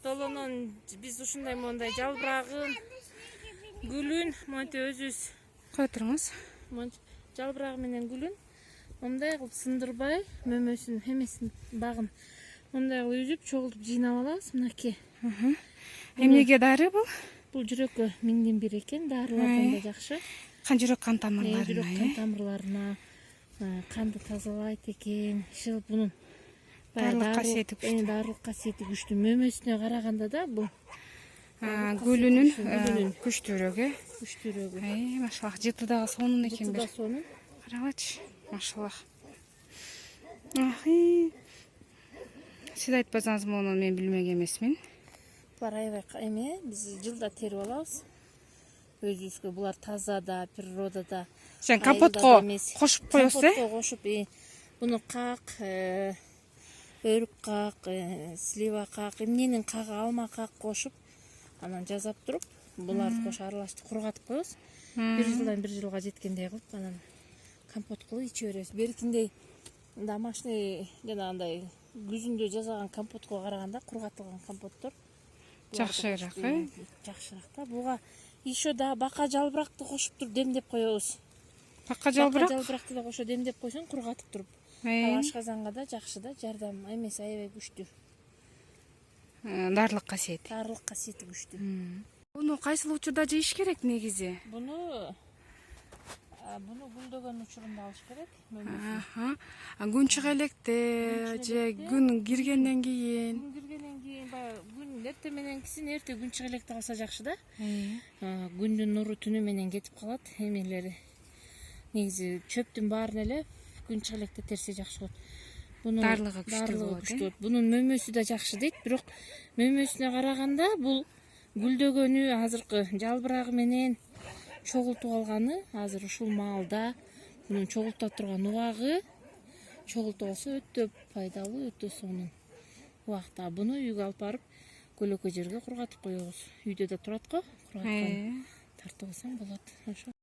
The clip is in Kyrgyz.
Долонон биз ушундай мондай жалбырагын, гүлүн монте өзүбүз кой туруңуз. жалбырагы менен гүлүн мындай кылып сындырбай, мөмөсүн эмесин багын мындай кылып үзүп, чогултуп жыйнап алабыз. Мынакей. Эмнеге дары бул? Бул жүрөккө миңдин бир экен, дарылардан да жакшы. Кан жүрөк кан Жүрөк кан тамырларына. тамырларына канды тазалайт экен. Bunun Дарылык касиети күчтүү. Дарылык касиети күчтүү. Мөмөсүнө караганда да бул Гүлүнүн күчтүүрөөгү. Күчтүүрөөгү. Машаллах, жыты дагы сонун экен Жыты бир. да сонун. Карагачы, машаллах. Сиз айтпасаңыз муну мен билмеген эмесмин. Булар аябай эме, биз жылда терип алабыз. Өзүбүзгө булар таза да, природада. Сен капотко кошуп коесуз, Капотко кошуп, буну как, өрүк как, слива как, эмненин кагы, алма как кошуп, анан жасап туруп, буларды кошуп аралаштырып кургатып коебуз. Бир жылдан бир жылга жеткендей кылып, анан компот кылып иче беребиз. Беркиндей домашний жанагындай күзүндө жасаган компотко караганда кургатылган компоттор жакшыраак, жакшыраак да. Буга еще да бака жалбыракты кошуп туруп демдеп коебуз. Бака жалбырак? Бака жалбыракты да кошо демдеп койсоң кургатып туруп. Ашказанга да жакшы да, жардам эмеси аябай күчтүү. Дарылык касиети. Дарылык касиети күчтүү. Буну кайсыл учурда жыйыш керек негизи? Буну гүлдөгөн учурунда алыш керек. Күн чыга электе же күн киргенден кийин? Күн киргенден кийин баягы күн эртең мененкисин эрте күн чыга электе алса жакшы да. Күндүн нуру түнү менен кетип калат. Эмелери негизи чөптүн баарын эле күн чыга электе терсе жакшы болот. Бунун Дарлыгы күчтүү болот. Бунун мөмөсү да жакшы дейт, бирок мөмөсүнө караганда бул гүлдөгөнү азыркы жалбырагы менен чогултуп алганы, азыр ушул маалда мунун чогулта турган убагы чогултуп алса өтө пайдалуу, өтө сонун убакта. Буну үйгө алып барып көлөкө жерге кургатып коебуз. Үйдө да турат го, кургаткан тартып алсаң болот.